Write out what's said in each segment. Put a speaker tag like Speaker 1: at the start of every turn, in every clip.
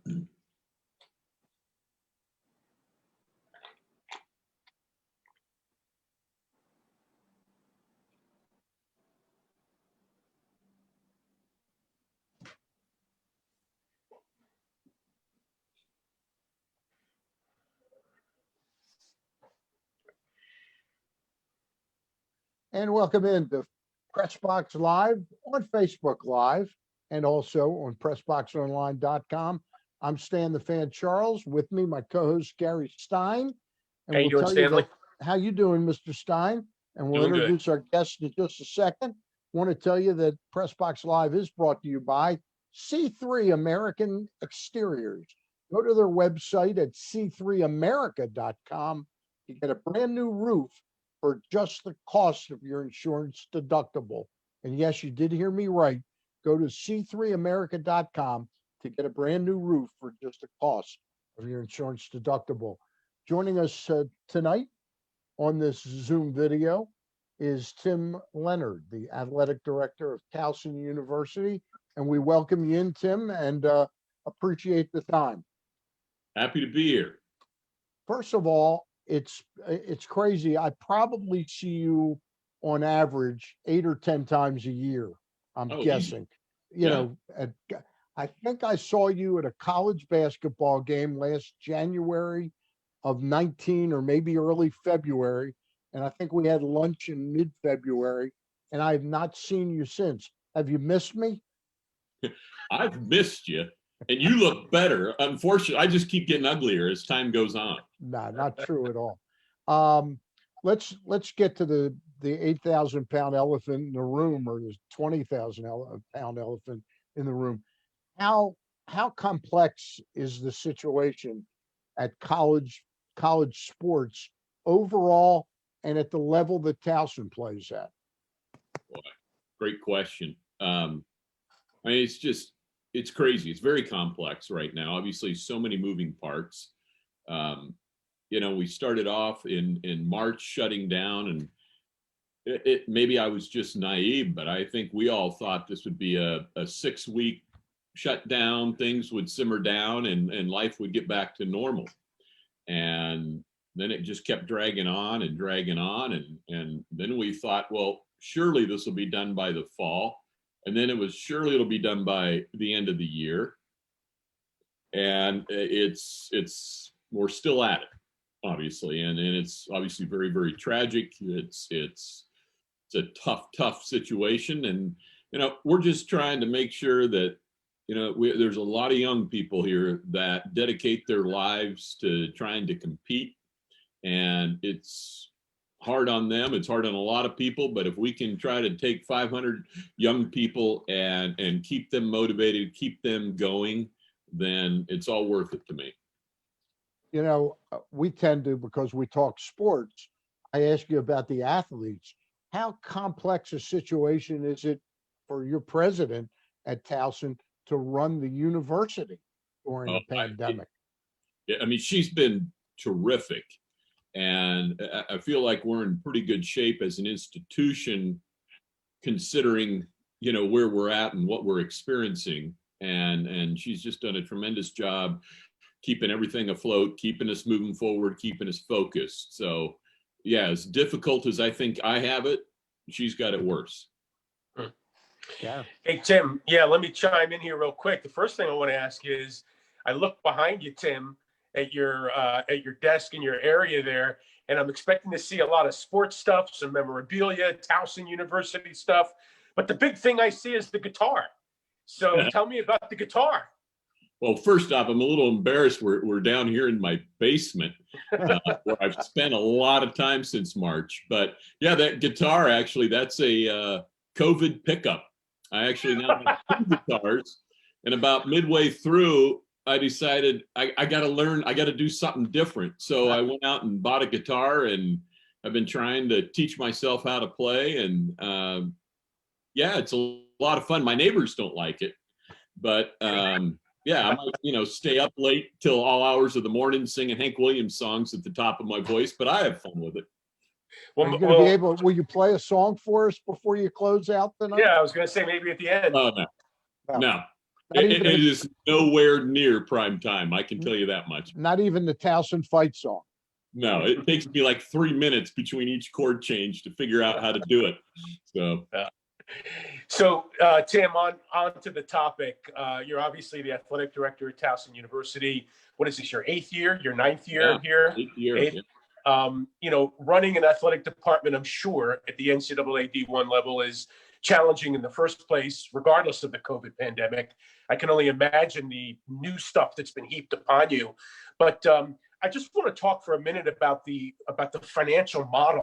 Speaker 1: And welcome into PressBox Live on Facebook Live and also on PressBoxOnline.com. I'm Stan the Fan Charles. With me, my co-host Gary Stein. And
Speaker 2: How you doing, Stanley?
Speaker 1: How you doing, Mr. Stein? And we'll
Speaker 2: Doing
Speaker 1: introduce our guest in just a second. Want to tell you that PressBox Live is brought to you by C3 American Exteriors. Go to their website at c3america.com. You get a brand new roof for just the cost of your insurance deductible. And yes, you did hear me right. Go to c3america.com to get a brand new roof for just the cost of your insurance deductible. Joining us tonight on this Zoom video is Tim Leonard, the athletic director of Towson University. And we welcome you in, Tim, and appreciate the time.
Speaker 3: Happy to be here.
Speaker 1: First of all, it's crazy. I probably see you on average 8 or 10 times a year. I'm guessing.
Speaker 3: Easy.
Speaker 1: You know, I think I saw you at a college basketball game last January of 19 or maybe early February. And I think we had lunch in mid-February, and I have not seen you since. Have you missed me?
Speaker 3: I've missed you. And you look better. Unfortunately, I just keep getting uglier as time goes on.
Speaker 1: No, not true at all. Let's get to the 8,000-pound elephant in the room, or the 20,000-pound elephant in the room. How complex is the situation at college sports overall, and at the level that Towson plays at?
Speaker 3: Boy, great question. I mean, it's crazy. It's very complex right now. Obviously, so many moving parts. You know, we started off in March shutting down, and maybe I was just naive, but I think we all thought this would be a 6-week shutdown. Things would simmer down, and life would get back to normal. And then it just kept dragging on, and then we thought, well, surely this will be done by the fall. And then it was surely it'll be done by the end of the year. And we're still at it, obviously. And it's obviously very, very tragic. It's a tough situation. And, you know, we're just trying to make sure that, you know, there's a lot of young people here that dedicate their lives to trying to compete. And it's hard on them. It's hard on a lot of people, but if we can try to take 500 young people and keep them motivated, keep them going, then it's all worth it to me.
Speaker 1: You know, we tend to, because we talk sports, I ask you about the athletes. How complex a situation is it for your president at Towson to run the university during the pandemic?
Speaker 3: I mean, she's been terrific. And I feel like we're in pretty good shape as an institution, considering, you know, where we're at and what we're experiencing. And she's just done a tremendous job keeping everything afloat, keeping us moving forward, keeping us focused. So, yeah, as difficult as I think I have it, she's got it worse.
Speaker 1: Yeah.
Speaker 2: Hey, Tim. Yeah, let me chime in here real quick. The first thing I want to ask you is, I look behind you, Tim, at your desk in your area there, and I'm expecting to see a lot of sports stuff, some memorabilia, Towson University stuff. But the big thing I see is the guitar. So tell me about the guitar.
Speaker 3: Well, first off, I'm a little embarrassed. We're down here in my basement, where I've spent a lot of time since March. But yeah, that guitar, actually, that's a COVID pickup. I actually now have 2 guitars, and about midway through, I decided I got to learn, I got to do something different. So I went out and bought a guitar, and I've been trying to teach myself how to play. And yeah, it's a lot of fun. My neighbors don't like it, but yeah, I might, you know, stay up late till all hours of the morning singing Hank Williams songs at the top of my voice, but I have fun with it.
Speaker 1: Well, are you going to be able, will you play a song for us before you close out tonight?
Speaker 2: Yeah, I was going to say maybe at the end.
Speaker 3: Oh, no.
Speaker 1: Not
Speaker 3: It
Speaker 1: even,
Speaker 3: is nowhere near prime time. I can tell you that much.
Speaker 1: not even the Towson fight song.
Speaker 3: No, it takes me like 3 minutes between each chord change to figure out how to do it. So,
Speaker 2: So, Tim, on to the topic. You're obviously the athletic director at Towson University. What is this, your 8th year, your 9th year
Speaker 3: yeah,
Speaker 2: here?
Speaker 3: 8th year.
Speaker 2: Eighth.
Speaker 3: Yeah.
Speaker 2: Running an athletic department, I'm sure, at the NCAA D1 level is challenging in the first place, regardless of the COVID pandemic. I can only imagine the new stuff that's been heaped upon you. But I just want to talk for a minute about the financial model.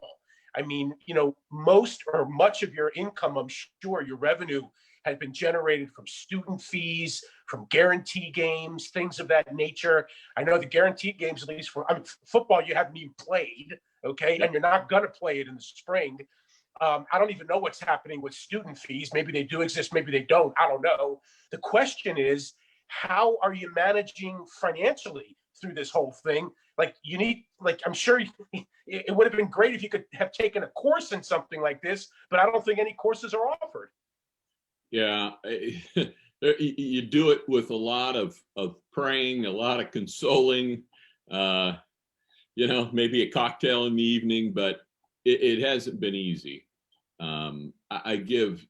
Speaker 2: I mean, most or much of your income, I'm sure your revenue has been generated from student fees, from guarantee games, things of that nature. I know the guarantee games, at least football, you haven't even played, okay?
Speaker 3: Yep.
Speaker 2: And you're not going to play it in the spring. I don't even know what's happening with student fees. Maybe they do exist, maybe they don't. I don't know. The question is, how are you managing financially through this whole thing? I'm sure it would have been great if you could have taken a course in something like this, but I don't think any courses are offered.
Speaker 3: Yeah. You do it with a lot of praying, a lot of consoling, maybe a cocktail in the evening, but it hasn't been easy. I give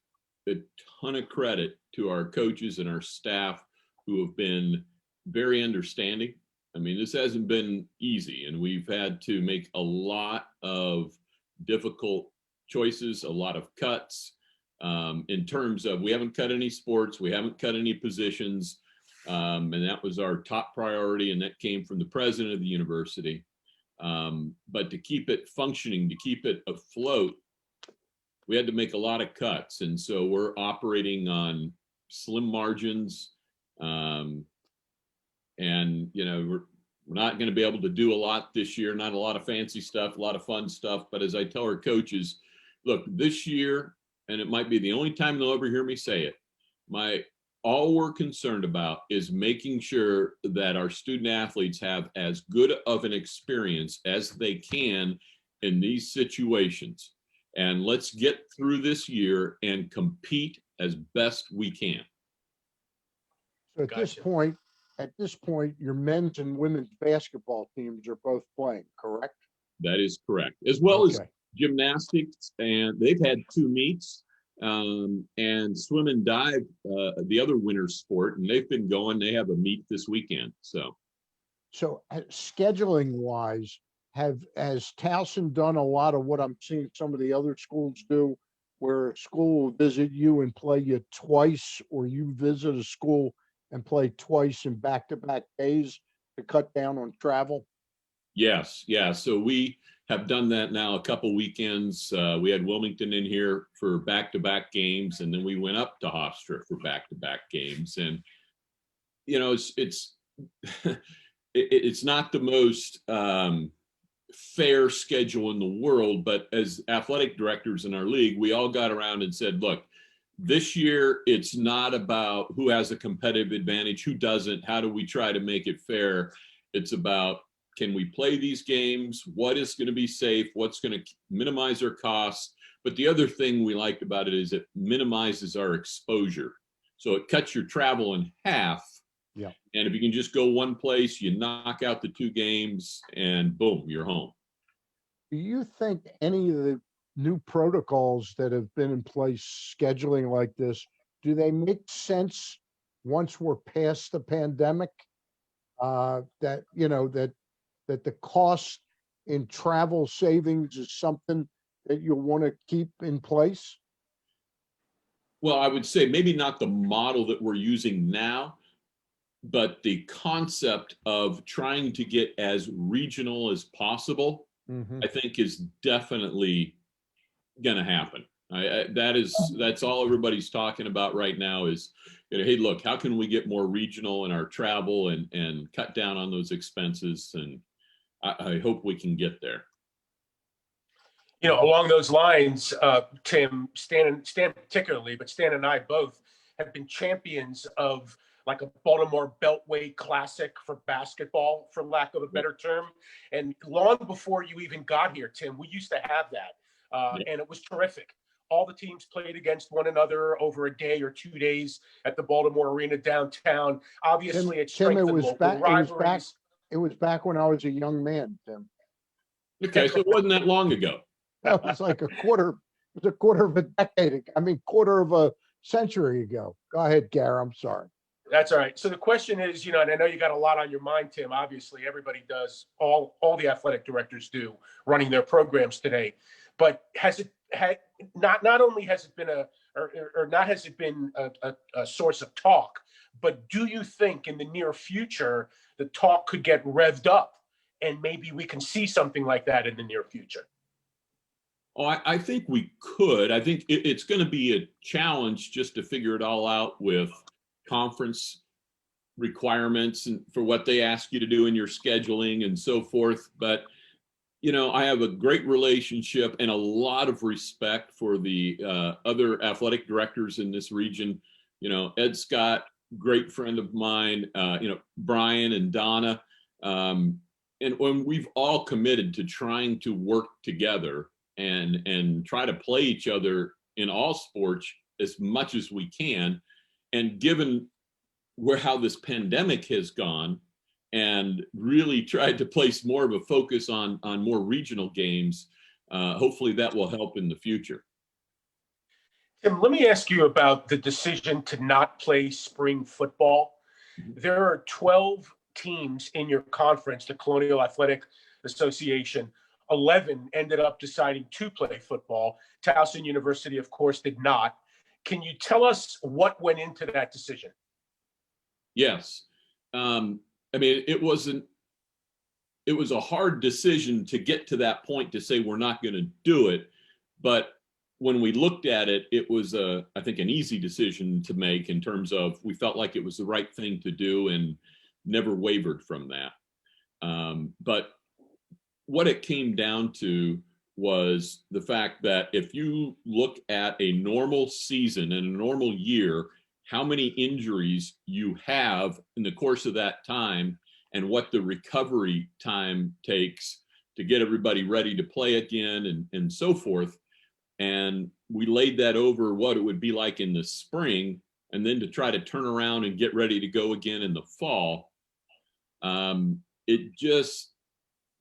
Speaker 3: a ton of credit to our coaches and our staff who have been very understanding. I mean, this hasn't been easy, and we've had to make a lot of difficult choices, a lot of cuts in terms of we haven't cut any sports, we haven't cut any positions, and that was our top priority, and that came from the president of the university. But to keep it functioning, to keep it afloat, we had to make a lot of cuts. And so we're operating on slim margins. We're not going to be able to do a lot this year, not a lot of fancy stuff, a lot of fun stuff. But as I tell our coaches, look, this year, and it might be the only time they'll ever hear me say it, all we're concerned about is making sure that our student athletes have as good of an experience as they can in these situations. And let's get through this year and compete as best we can.
Speaker 1: So at this point, your men's and women's basketball teams are both playing, correct?
Speaker 3: That is correct. As well as gymnastics, and they've had 2 meets. And swim and dive, the other winter sport, and they've been going. They have a meet this weekend. So
Speaker 1: scheduling wise, has Towson done a lot of what I'm seeing some of the other schools do, where a school will visit you and play you twice, or you visit a school and play twice in back-to-back days to cut down on travel?
Speaker 3: Yes, yeah. So we have done that now a couple weekends. We had Wilmington in here for back-to-back games, and then we went up to Hofstra for back-to-back games. And it's not the most fair schedule in the world, but as athletic directors in our league, we all got around and said, look, this year it's not about who has a competitive advantage, who doesn't, how do we try to make it fair. It's about, can we play these games? What is going to be safe? What's going to minimize our costs? But the other thing we liked about it is it minimizes our exposure. So it cuts your travel in half.
Speaker 1: Yeah.
Speaker 3: And if you can just go one place, you knock out the 2 games and boom, you're home.
Speaker 1: Do you think any of the new protocols that have been in place, scheduling like this, do they make sense once we're past the pandemic? That the cost in travel savings is something that you'll want to keep in place?
Speaker 3: Well, I would say maybe not the model that we're using now, but the concept of trying to get as regional as possible, I think is definitely going to happen. That's all everybody's talking about right now is, hey, look, how can we get more regional in our travel and cut down on those expenses? And I hope we can get there.
Speaker 2: Along those lines, Tim, Stan particularly, but Stan and I both have been champions of like a Baltimore Beltway Classic for basketball, for lack of a better term. And long before you even got here, Tim, we used to have that. And it was terrific. all the teams played against one another over a day or 2 days at the Baltimore Arena downtown. Obviously, it
Speaker 1: Tim,
Speaker 2: strengthened local rivalries.
Speaker 1: It was back when I was a young man, Tim.
Speaker 3: Okay, so it wasn't that long ago.
Speaker 1: That was like it was a quarter of a decade ago. I mean, quarter of a century ago. Go ahead, Gary. I'm sorry.
Speaker 2: That's all right. So the question is, and I know you got a lot on your mind, Tim. Obviously, everybody does. All the athletic directors do, running their programs today. But not only has it been a source of talk, but do you think in the near future the talk could get revved up, and maybe we can see something like that in the near future?
Speaker 3: Oh, I think we could. I think it's going to be a challenge just to figure it all out with conference requirements and for what they ask you to do in your scheduling and so forth. But, I have a great relationship and a lot of respect for the other athletic directors in this region. Ed Scott, great friend of mine, Brian and Donna. And when we've all committed to trying to work together and try to play each other in all sports as much as we can. And given how this pandemic has gone and really tried to place more of a focus on more regional games, hopefully that will help in the future.
Speaker 2: Tim, let me ask you about the decision to not play spring football. There are 12 teams in your conference, the Colonial Athletic Association. 11 ended up deciding to play football. Towson University, of course, did not. Can you tell us what went into that decision?
Speaker 3: Yes. It was a hard decision to get to that point to say we're not going to do it. But when we looked at it, it was, I think, an easy decision to make in terms of we felt like it was the right thing to do and never wavered from that. But what it came down to was the fact that if you look at a normal season and a normal year, how many injuries you have in the course of that time and what the recovery time takes to get everybody ready to play again and so forth. And we laid that over what it would be like in the spring and then to try to turn around and get ready to go again in the fall.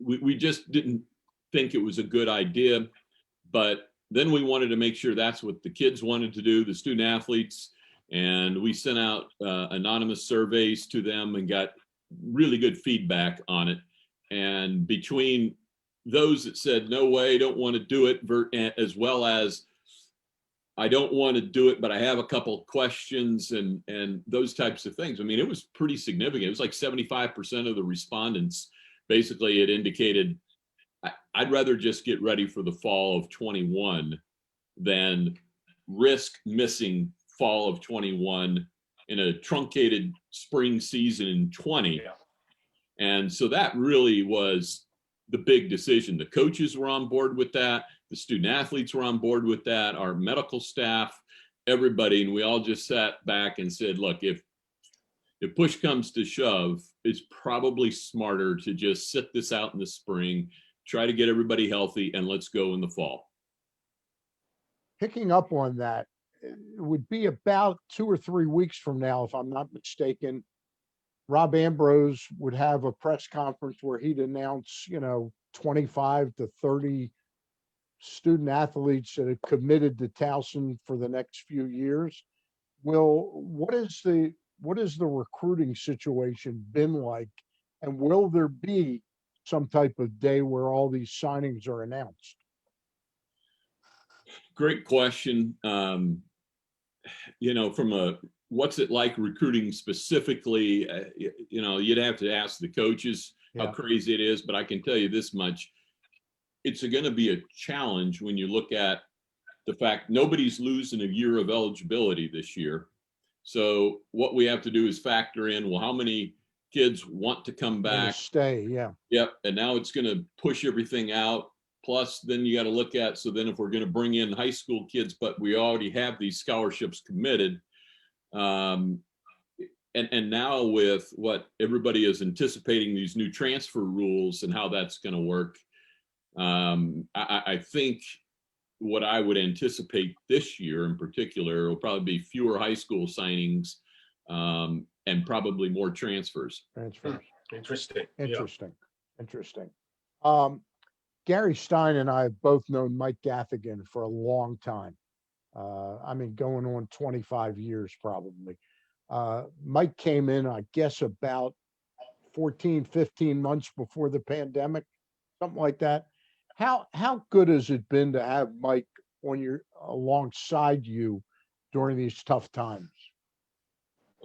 Speaker 3: We just didn't think it was a good idea, but then we wanted to make sure that's what the kids wanted to do, the student athletes, and we sent out anonymous surveys to them and got really good feedback on it. And between those that said, no way, don't want to do it, as well as I don't want to do it, but I have a couple of questions and those types of things. It was pretty significant. It was like 75% of the respondents basically it indicated, I'd rather just get ready for the fall of 21 than risk missing fall of 21 in a truncated spring season in 20.
Speaker 2: Yeah.
Speaker 3: And so that really was the big decision. The coaches were on board with that. The student athletes were on board with that. Our medical staff, everybody. And we all just sat back and said, look, if push comes to shove, it's probably smarter to just sit this out in the spring, try to get everybody healthy, and let's go in the fall.
Speaker 1: Picking up on that, it would be about 2 or 3 weeks from now, if I'm not mistaken, Rob Ambrose would have a press conference where he'd announce, 25 to 30 student athletes that had committed to Towson for the next few years. What is the recruiting situation been like? And will there be some type of day where all these signings are announced?
Speaker 3: Great question. From what's it like recruiting specifically, you'd have to ask the coaches how crazy it is, but I can tell you this much. It's going to be a challenge when you look at the fact nobody's losing a year of eligibility this year. So what we have to do is factor in, well, how many kids want to come back?
Speaker 1: Stay, yeah.
Speaker 3: Yep. And now it's going to push everything out. Plus, then you got to look at, so then if we're going to bring in high school kids, but we already have these scholarships committed, and now with what everybody is anticipating, these new transfer rules and how that's going to work, I think what I would anticipate this year in particular will probably be fewer high school signings, and probably more transfers.
Speaker 1: Transfers.
Speaker 2: Interesting.
Speaker 1: Interesting. Interesting. Um, Gary Stein and I have both known Mike Gaffigan for a long time. I mean, going on 25 years probably. Mike came in, I guess, about 14, 15 months before the pandemic, something like that. How good has it been to have Mike alongside you during these tough times?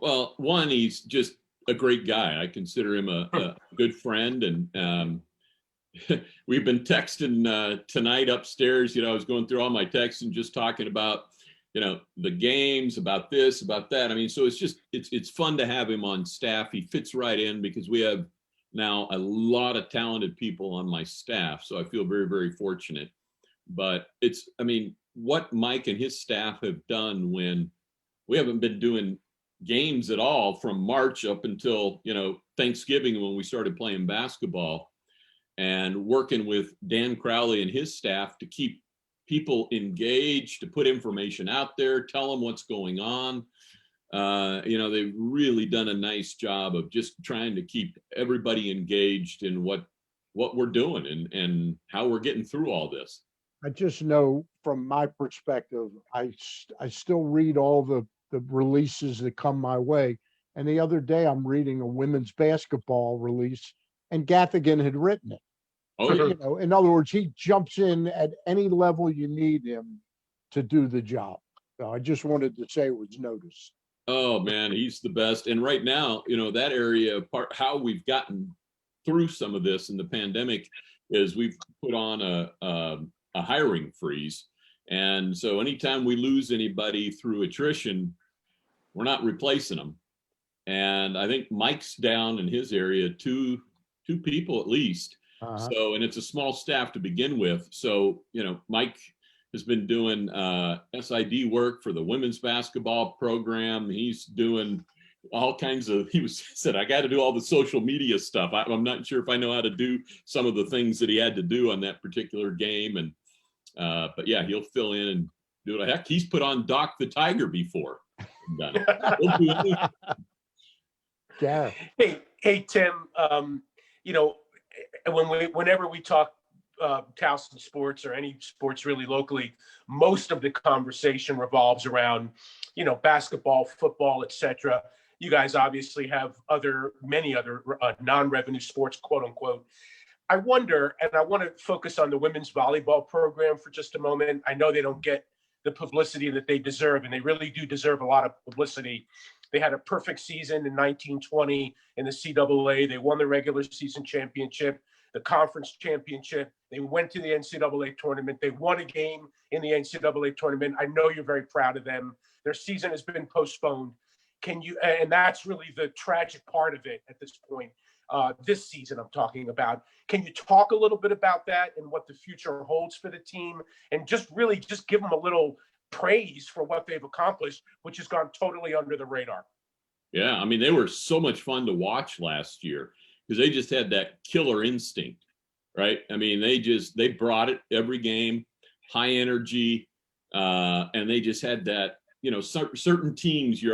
Speaker 3: Well, one, he's just a great guy. I consider him a good friend, and we've been texting tonight upstairs. I was going through all my texts and just talking about, the games, about this, about that. I mean, so it's fun to have him on staff. He fits right in because we have now a lot of talented people on my staff. So I feel very, very fortunate. But what Mike and his staff have done when we haven't been doing games at all from March up until, Thanksgiving when we started playing basketball, and working with Dan Crowley and his staff to keep people engaged, to put information out there, tell them what's going on. They've really done a nice job of just trying to keep everybody engaged in what we're doing and how we're getting through all this.
Speaker 1: I just know from my perspective, I still read all the releases that come my way. And the other day I'm reading a women's basketball release and Gaffigan had written it.
Speaker 3: Oh, yeah.
Speaker 1: In other words, he jumps in at any level you need him to do the job. So I just wanted to say it was noticed.
Speaker 3: Oh man, he's the best. And right now, that area how we've gotten through some of this in the pandemic is we've put on a hiring freeze. And so anytime we lose anybody through attrition, we're not replacing them. And I think Mike's down in his area, two people at least.
Speaker 1: Uh-huh.
Speaker 3: So, and it's a small staff to begin with. So, Mike has been doing SID work for the women's basketball program. He's doing all kinds of, said, I got to do all the social media stuff. I'm not sure if I know how to do some of the things that he had to do on that particular game. And, but yeah, he'll fill in and do it. Heck, he's put on Doc the Tiger before. He'll do anything.
Speaker 1: Yeah.
Speaker 2: Hey, Tim, whenever we talk Towson sports or any sports really locally, most of the conversation revolves around, basketball, football, etc. You guys obviously have many other non-revenue sports, quote unquote. I wonder, and I want to focus on the women's volleyball program for just a moment. I know they don't get the publicity that they deserve, and they really do deserve a lot of publicity. They had a perfect season in 1920 in the CAA. They won the regular season championship, the conference championship. They went to the NCAA tournament. They won a game in the NCAA tournament. I know you're very proud of them. Their season has been postponed. And that's really the tragic part of it at this point, this season I'm talking about. Can you talk a little bit about that and what the future holds for the team, and just give them a little praise for what they've accomplished, which has gone totally under the radar?
Speaker 3: Yeah, they were so much fun to watch last year because they just had that killer instinct, right? They brought it every game, high energy, and they just had that, certain teams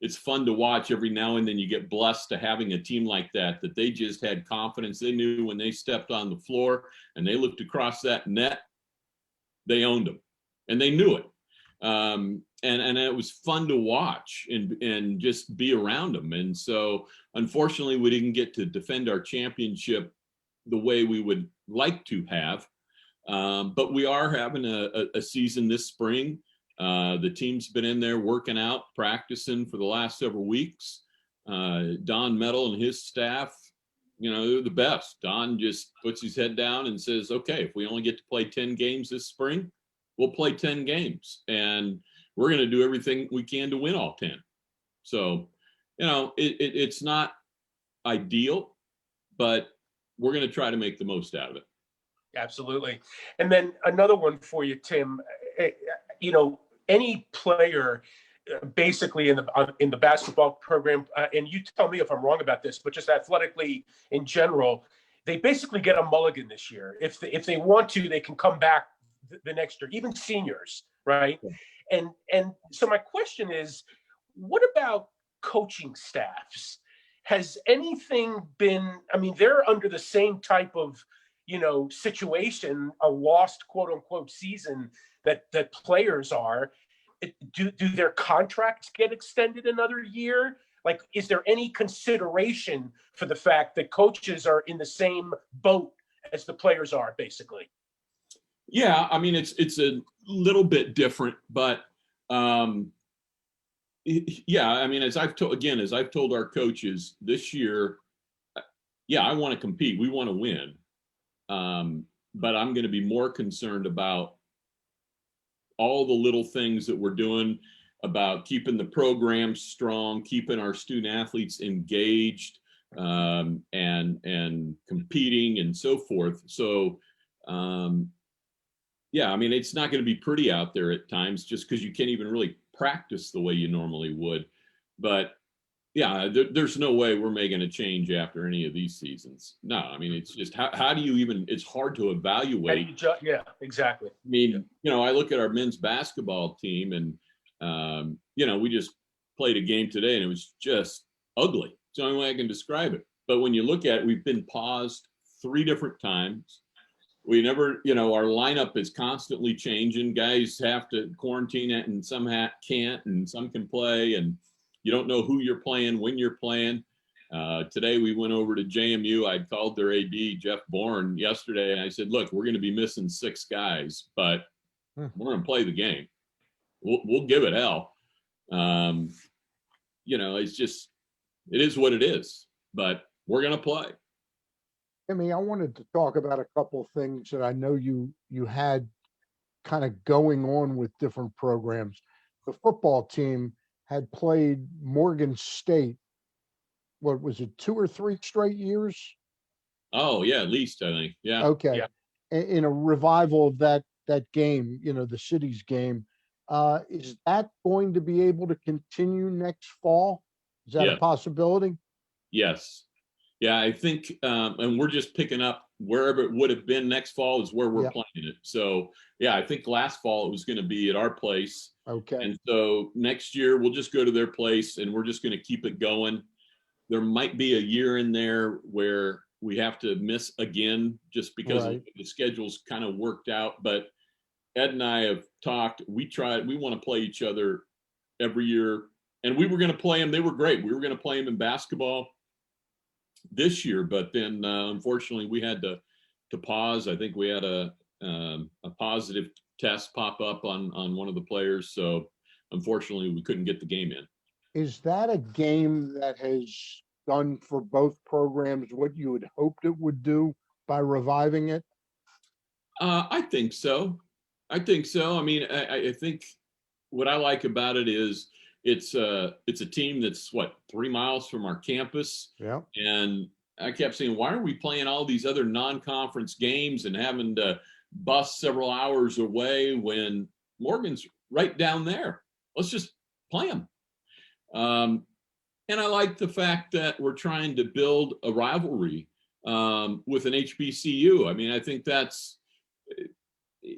Speaker 3: it's fun to watch every now and then. You get blessed to having a team like that they just had confidence. They knew when they stepped on the floor and they looked across that net, they owned them, and they knew it. And it was fun to watch and just be around them. And so unfortunately we didn't get to defend our championship the way we would like to have. But we are having a season this spring. The team's been in there working out, practicing for the last several weeks. Don Metal and his staff, they're the best. Don just puts his head down and says, okay, if we only get to play 10 games this spring, we'll play 10 games, and we're going to do everything we can to win all 10. So, it's not ideal, but we're going to try to make the most out of it.
Speaker 2: Absolutely. And then another one for you, Tim. Any player basically in the basketball program, and you tell me if I'm wrong about this, but just athletically in general, they basically get a mulligan this year. If they want to, they can come back the next year, even seniors, right? And so my question is, what about coaching staffs? Has anything been, I mean, they're under the same type of, situation, a lost quote unquote season that players are. Do their contracts get extended another year? Like, is there any consideration for the fact that coaches are in the same boat as the players are, basically?
Speaker 3: Yeah, I mean, it's a little bit different, but yeah, I mean, as I've told our coaches this year, yeah, I want to compete. We want to win. But I'm going to be more concerned about all the little things that we're doing about keeping the program strong, keeping our student athletes engaged, and competing and so forth. So, yeah, I mean, it's not going to be pretty out there at times just because you can't even really practice the way you normally would. But yeah, there's no way we're making a change after any of these seasons. No, I mean, it's just how do you even, it's hard to evaluate.
Speaker 2: Yeah, exactly.
Speaker 3: I mean, I look at our men's basketball team and, we just played a game today and it was just ugly. It's the only way I can describe it. But when you look at it, we've been paused 3 different times. We never, our lineup is constantly changing. Guys have to quarantine it and some can't and some can play. And you don't know who you're playing, when you're playing. Today we went over to JMU. I'd called their AD, Jeff Bourne, yesterday, and I said, look, we're going to be missing 6 guys, but we're going to play the game. We'll give it hell. It's just, it is what it is, but we're going to play.
Speaker 1: Timmy, I wanted to talk about a couple of things that I know you had kind of going on with different programs. The football team had played Morgan State, what was it, 2 or 3 straight years?
Speaker 3: Oh, yeah, at least, I think. Yeah.
Speaker 1: Okay.
Speaker 2: Yeah.
Speaker 1: In a revival of that game, the city's game. Is that going to be able to continue next fall? Is that a possibility?
Speaker 3: Yes. Yeah, I think, and we're just picking up wherever it would have been next fall is where we're playing it. So, yeah, I think last fall it was going to be at our place.
Speaker 1: Okay.
Speaker 3: And so next year we'll just go to their place and we're just going to keep it going. There might be a year in there where we have to miss again just because the schedule's kind of worked out. But Ed and I have talked, we want to play each other every year. And we were going to play them. They were great. We were going to play them in basketball this year, but then unfortunately we had to pause. I think we had a positive test pop up on one of the players, so unfortunately we couldn't get the game in.
Speaker 1: Is that a game that has done for both programs what you had hoped it would do by reviving it?
Speaker 3: I think so. I mean, I think what I like about it is it's a team that's 3 miles from our campus.
Speaker 1: Yeah.
Speaker 3: And I kept saying, why are we playing all these other non-conference games and having to bus several hours away when Morgan's right down there? Let's just play them. And I like the fact that we're trying to build a rivalry with an HBCU. I mean, I think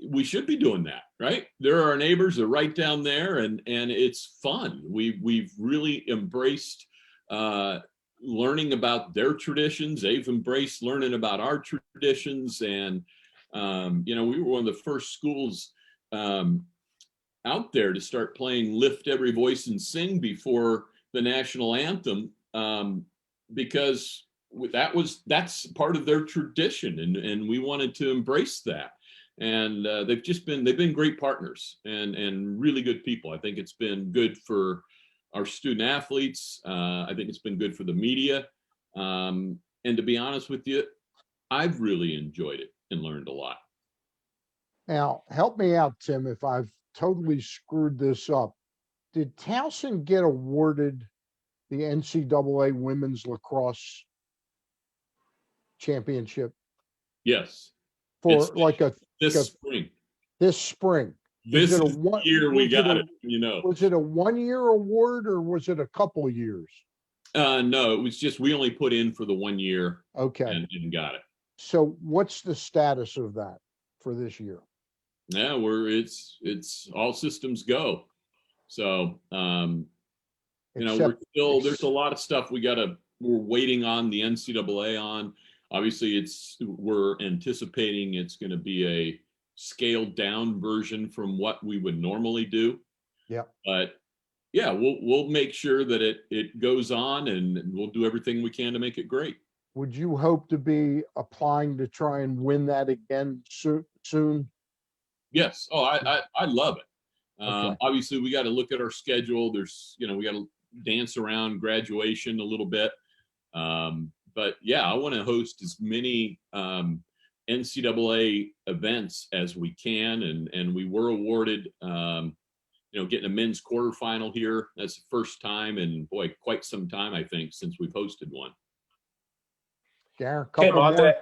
Speaker 3: we should be doing that, right? There are our neighbors, they're right down there, and it's fun. We've really embraced learning about their traditions. They've embraced learning about our traditions, and we were one of the first schools out there to start playing "Lift Every Voice and Sing" before the national anthem, because that's part of their tradition, and we wanted to embrace that. And they've been great partners and really good people. I think it's been good for our student athletes. I think it's been good for the media. And to be honest with you, I've really enjoyed it and learned a lot.
Speaker 1: Now, help me out, Tim, if I've totally screwed this up. Did Towson get awarded the NCAA Women's Lacrosse Championship?
Speaker 3: Yes.
Speaker 1: For
Speaker 3: This spring.
Speaker 1: This spring.
Speaker 3: This year we got it,
Speaker 1: Was it a 1-year award or was it a couple years?
Speaker 3: No, it was just we only put in for the 1 year.
Speaker 1: Okay.
Speaker 3: And got it.
Speaker 1: So what's the status of that for this year?
Speaker 3: Yeah, it's all systems go. So, you know,
Speaker 1: Except,
Speaker 3: there's a lot of stuff we're waiting on the NCAA on. Obviously, we're anticipating it's going to be a scaled down version from what we would normally do.
Speaker 1: yeah.
Speaker 3: But yeah, we'll make sure that it goes on, and we'll do everything we can to make it great.
Speaker 1: Would you hope to be applying to try and win that again soon?
Speaker 3: Yes. Oh, I love it.
Speaker 1: Okay.
Speaker 3: Obviously, we got to look at our schedule. We got to dance around graduation a little bit. But yeah, I want to host as many NCAA events as we can, and we were awarded, getting a men's quarterfinal here. That's the first time in quite some time, I think, since we've hosted one.
Speaker 1: Gary,
Speaker 2: Tim,
Speaker 1: couple more.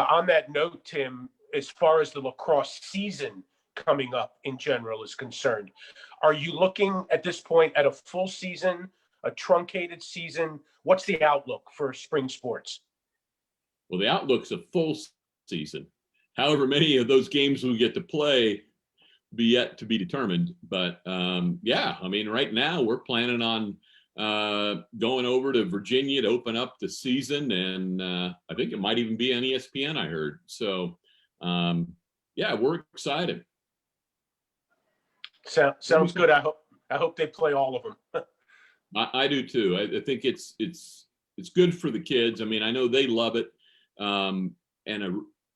Speaker 2: on that note, Tim, as far as the lacrosse season coming up in general is concerned, are you looking at this point at a full season, a truncated season? What's the outlook for spring sports?
Speaker 3: Well, the outlook's a full season. However many of those games we get to play be yet to be determined. But yeah, I mean, right now we're planning on going over to Virginia to open up the season, and I think it might even be on ESPN, I heard. So yeah, we're excited.
Speaker 2: Sounds good. I hope they play all of them.
Speaker 3: I do too. I think it's good for the kids. I mean, I know they love it, and I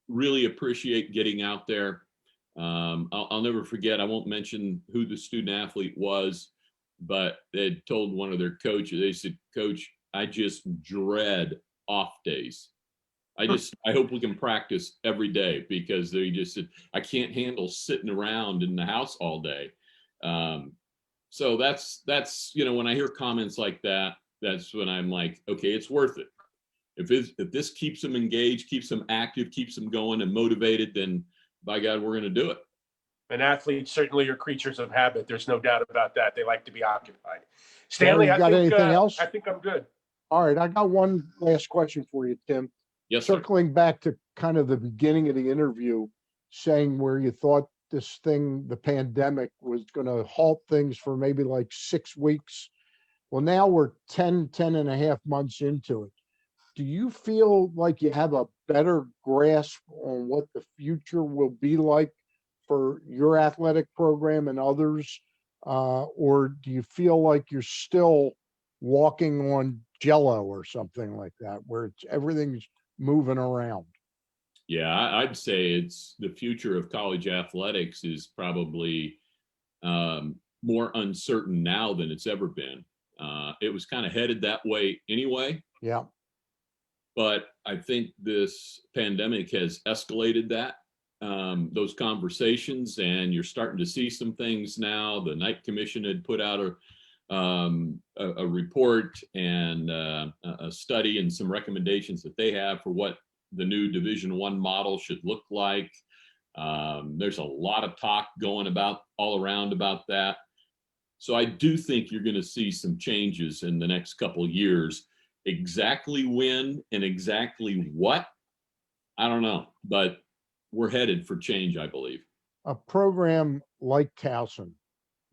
Speaker 3: really appreciate getting out there. I'll never forget. I won't mention who the student athlete was, but they told one of their coaches. They said, "Coach, I just dread off days. I hope we can practice every day, because they just said I can't handle sitting around in the house all day." So that's when I hear comments like that, that's when I'm like, okay, it's worth it. If this keeps them engaged, keeps them active, keeps them going and motivated, then by God, we're going to do it.
Speaker 2: And athletes certainly are creatures of habit. There's no doubt about that. They like to be occupied. Stanley,
Speaker 1: Gary, you got anything else?
Speaker 2: I think I'm good.
Speaker 1: All right, I got one last question for you, Tim.
Speaker 3: Yes, sir.
Speaker 1: Circling back to kind of the beginning of the interview, saying where you thought this thing, the pandemic, was going to halt things for maybe like 6 weeks. Well, now we're 10 and a half months into it. Do you feel like you have a better grasp on what the future will be like for your athletic program and others? Or do you feel like you're still walking on jello or something like that, where everything's moving around?
Speaker 3: Yeah, I'd say it's the future of college athletics is probably more uncertain now than it's ever been. It was kind of headed that way anyway.
Speaker 1: Yeah.
Speaker 3: But I think this pandemic has escalated those conversations, and you're starting to see some things now. The Knight Commission had put out a report and a study and some recommendations that they have for what the new Division I model should look like. There's a lot of talk going all around about that. So I do think you're going to see some changes in the next couple of years. Exactly when and exactly what, I don't know, but we're headed for change, I believe.
Speaker 1: A program like Towson,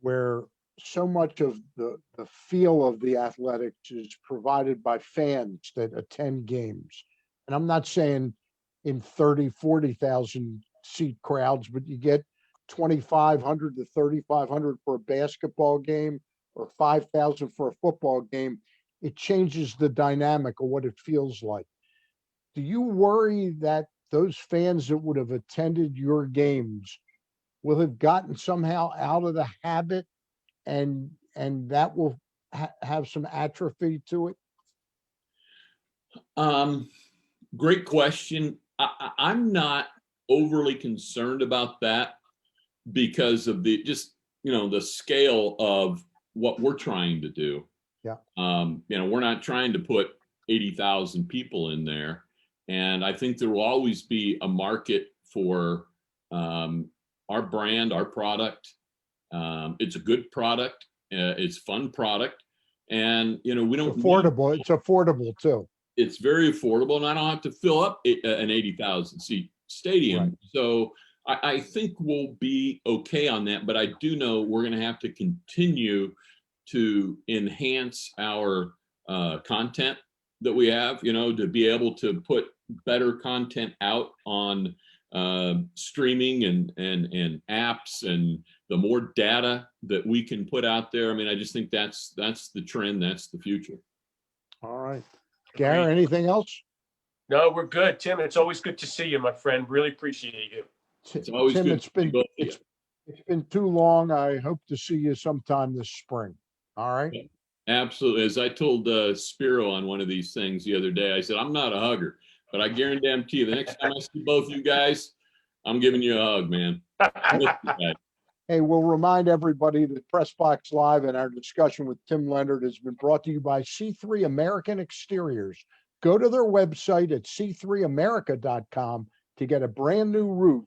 Speaker 1: where so much of the feel of the athletics is provided by fans that attend games. And I'm not saying in 30, 40,000 seat crowds, but you get 2,500 to 3,500 for a basketball game or 5,000 for a football game. It changes the dynamic of what it feels like. Do you worry that those fans that would have attended your games will have gotten somehow out of the habit, and that will have some atrophy to it?
Speaker 3: Great question. I'm not overly concerned about that because of the scale of what we're trying to do.
Speaker 1: Yeah.
Speaker 3: We're not trying to put 80,000 people in there. And I think there will always be a market for our brand, our product. It's a good product. It's a fun product. And, we don't
Speaker 1: affordable. It's affordable too.
Speaker 3: It's very affordable, and I don't have to fill up an 80,000 seat stadium. Right. So I think we'll be okay on that, but I do know we're going to have to continue to enhance our content that we have, to be able to put better content out on streaming and apps, and the more data that we can put out there. I mean, I just think that's the trend. That's the future.
Speaker 1: All right. Gary, anything else?
Speaker 2: No, we're good. Tim, it's always good to see you, my friend. Really appreciate you.
Speaker 3: It's always
Speaker 1: Tim,
Speaker 3: good to see both of you.
Speaker 1: it's been too long. I hope to see you sometime this spring. All right.
Speaker 3: Yeah, absolutely. As I told Spiro on one of these things the other day, I said, I'm not a hugger, but I guarantee you the next time I see both you guys, I'm giving you a hug, man.
Speaker 1: Hey, we'll remind everybody that Press Box Live and our discussion with Tim Leonard has been brought to you by C3 American Exteriors. Go to their website at c3america.com to get a brand new roof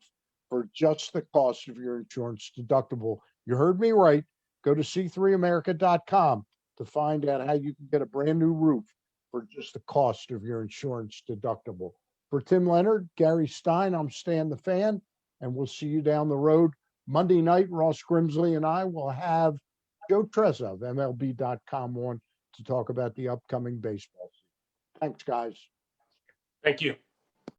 Speaker 1: for just the cost of your insurance deductible. You heard me right. Go to c3america.com to find out how you can get a brand new roof for just the cost of your insurance deductible. For Tim Leonard, Gary Stein, I'm Stan the Fan, and we'll see you down the road. Monday night, Ross Grimsley and I will have Joe Trezza of MLB.com on to talk about the upcoming baseball season. Thanks, guys.
Speaker 2: Thank you.